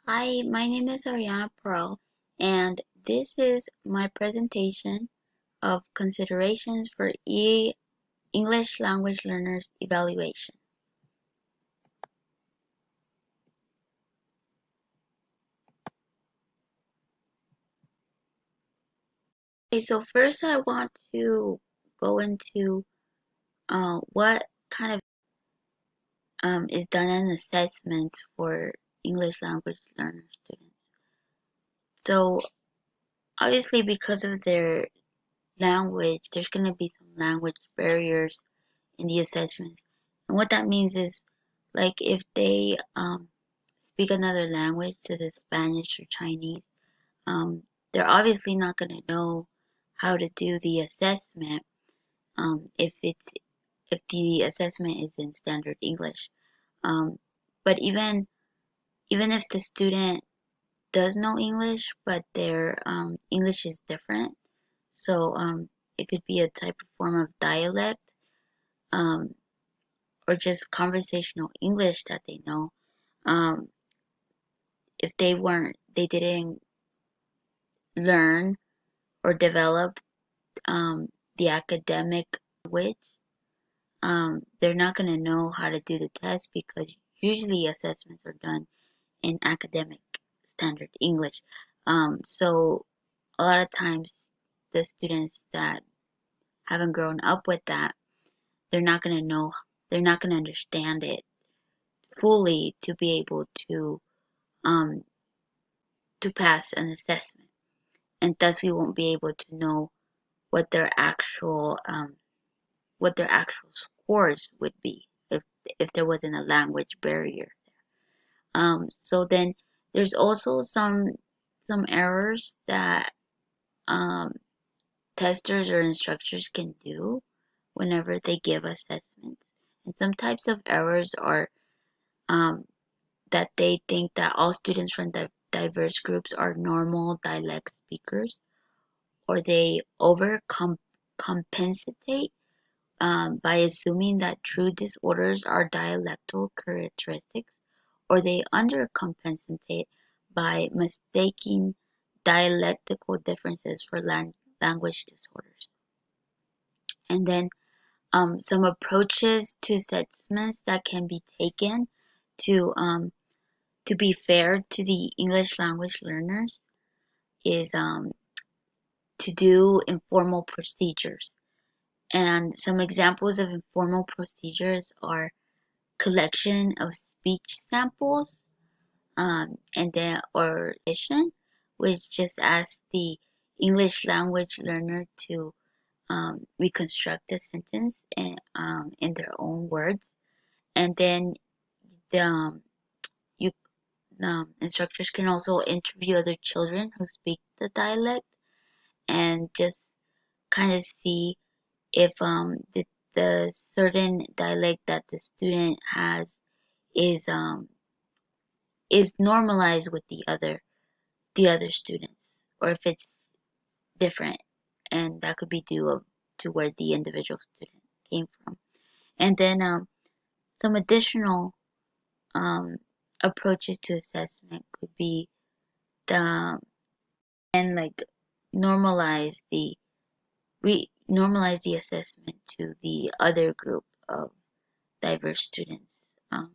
Hi, my name is Ariana Pearl, and this is my presentation of considerations for English language learners evaluation. Okay, so first I want to go into what kind of is done in assessments for English language learner students. So obviously because of their language, there's going to be some language barriers in the assessments. And what that means is, like, if they speak another language, such as Spanish or Chinese, they're obviously not going to know how to do the assessment if the assessment is in standard English. Um, but even if the student does know English, but their English is different, so it could be a type of form of dialect, um, or just conversational English that they know. Um, if they didn't learn or develop the academic language, they're not going to know how to do the test because usually assessments are done in academic standard English. So a lot of times the students that haven't grown up with that, they're not going to know, they're not going to understand it fully to be able um, to pass an assessment, and thus we won't be able to know what their actual scores would be if there wasn't a language barrier. So then there's also some errors that um, testers or instructors can do whenever they give assessments. And some types of errors are um, that they think that all students from diverse groups are normal dialect speakers, or they overcompensate by assuming that true disorders are dialectal characteristics, or they undercompensate by mistaking dialectical differences for language disorders. And then some approaches to assessments that can be taken to be fair to the English language learners is to do informal procedures. And some examples of informal procedures are collection of speech samples, and then or which just asks the English language learner to reconstruct the sentence in their own words, and then the you instructors can also interview other children who speak the dialect and just kind of see if the certain dialect that the student has is um is normalized with the other students, or if it's different, and that could be due to where the individual student came from. And then some additional um, approaches to assessment could be the and like normalize the normalize the assessment to the other group of diverse students um,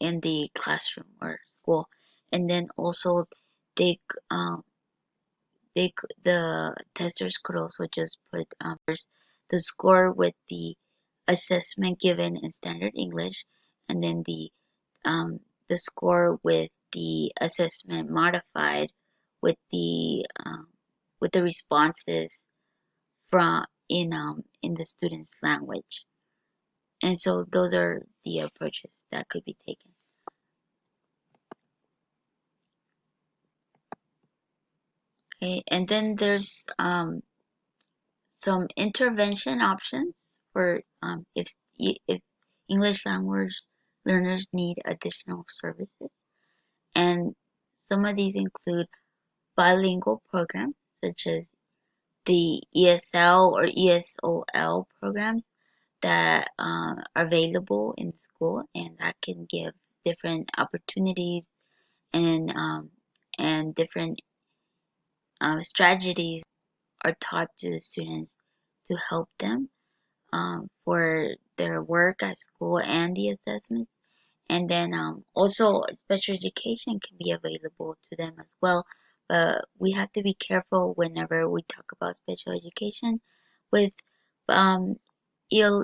in the classroom or school. And then also they um, the testers could also just put first the score with the assessment given in standard English, and then the score with the assessment modified with the responses from in the student's language. And so those are the approaches that could be taken. Okay, and then there's some intervention options for if English language learners need additional services, and some of these include bilingual programs such as the ESL or ESOL programs that are available in school, and that can give different opportunities and different strategies are taught to the students to help them for their work at school and the assessments. And then also special education can be available to them as well. But we have to be careful whenever we talk about special education with um, EL,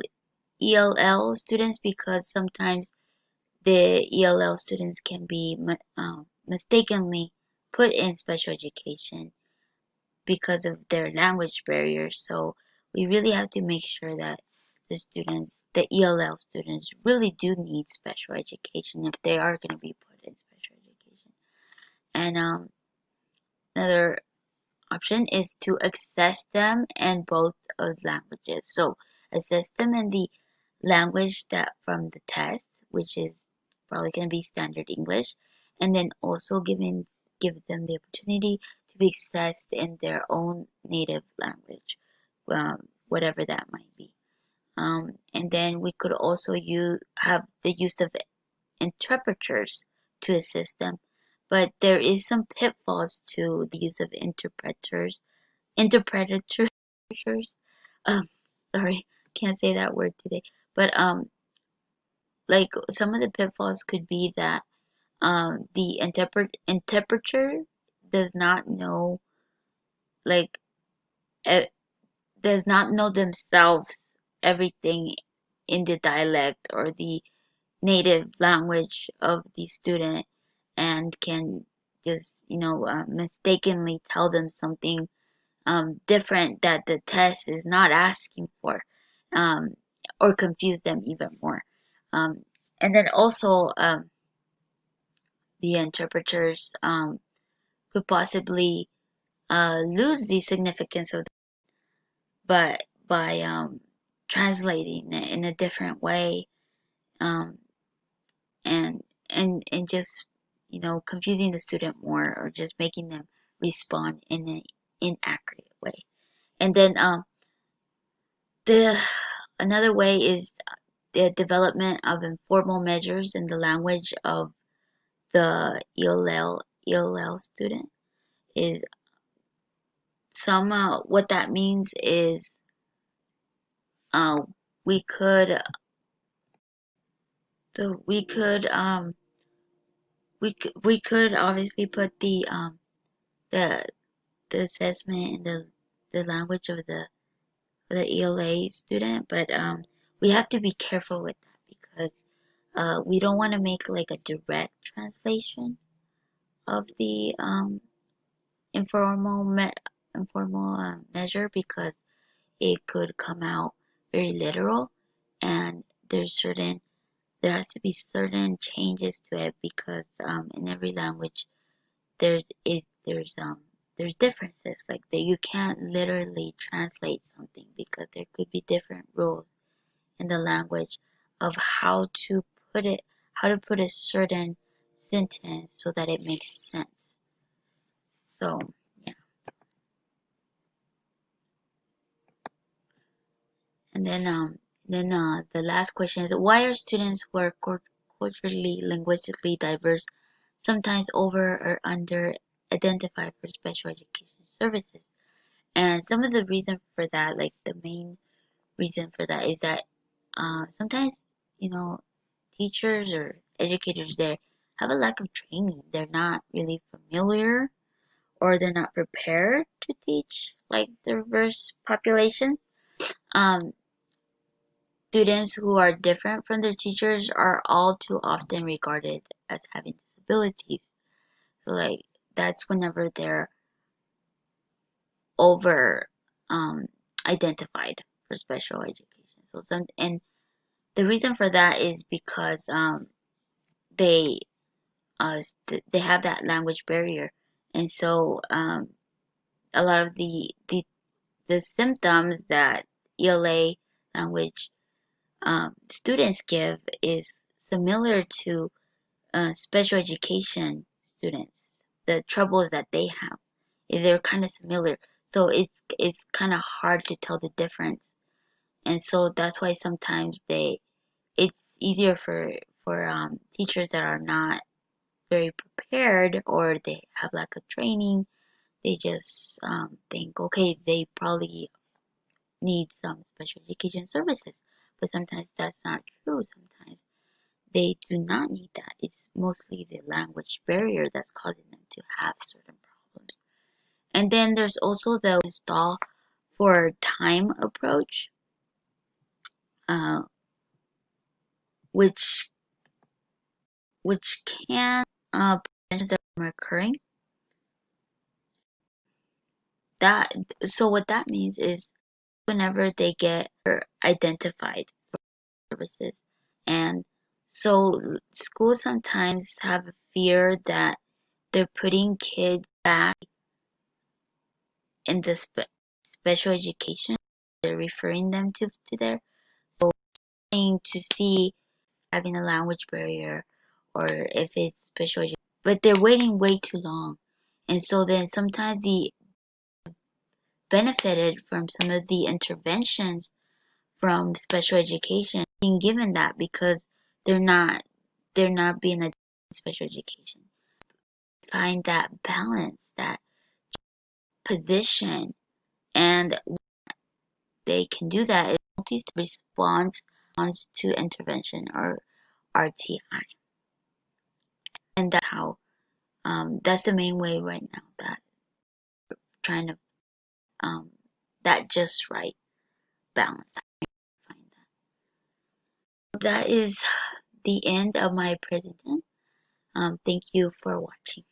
ELL students, because sometimes the ELL students can be mistakenly put in special education because of their language barriers. So we really have to make sure that the ELL students, really do need special education if they are going to be put in special education. And another option is to assess them in both of languages. So assess them in the language that from the test, which is probably going to be standard English, and then also give them the opportunity to be assessed in their own native language, whatever that might be. And then we could also have the use of interpreters to assist them, but there is some pitfalls to the use of interpreters. Um, sorry, can't say that word today. But like some of the pitfalls could be that the interpreter does not know, like e- does not know themselves everything in the dialect or the native language of the student, and can just mistakenly tell them something different that the test is not asking for, um, or confuse them even more. Um, and then also the interpreters could possibly lose the significance of, but by translating it in a different way, um, and and just confusing the student more, or just making them respond in an inaccurate way. And then the another way is the development of informal measures in the language of the ELL student. Is some what that means is uh, we could so we could obviously put the the assessment in the language of the ELA student, but we have to be careful with that, because we don't want to make like a direct translation of the informal measure, because it could come out very literal, and there has to be certain changes to it, because in every language there's is there's differences, like that you can't literally translate something, because there could be different rules in the language of how to put a certain sentence so that it makes sense. So yeah. And then the last question is, why are students who are culturally linguistically diverse sometimes over or under identified for special education services? And some of the reason for that, like the main reason for that, is that sometimes you know teachers or educators there have a lack of training. They're not really familiar, or they're not prepared to teach like diverse populations. Um, Students who are different from their teachers are all too often regarded as having disabilities. So like that's whenever they're over identified for special education. So some and the reason for that is because they they have that language barrier, and so a lot of the symptoms that ELA language students give is similar to special education students. The troubles that they have, they're kind of similar. So it's kind of hard to tell the difference, and so that's why sometimes it's easier for teachers that are not very prepared prepared or they have like a training. They just think, okay, they probably need some special education services, but sometimes that's not true. Sometimes they do not need that. It's mostly the language barrier that's causing them to have certain problems. And then there's also the install for time approach, uh, which can prevent from occurring. That so what that means is whenever they get identified for services, and so schools sometimes have a fear that they're putting kids back in the special education. They're referring them to there. So to see having a language barrier or if it's special education, but they're waiting way too long, and so then sometimes the benefited from some of the interventions from special education being given that because they're not being a special education. Find that balance, that position, and they can do that is multi-response to intervention or RTI, and that's how that's the main way right now that trying to um, that just right balance. Find that. That is the end of my presentation. Thank you for watching.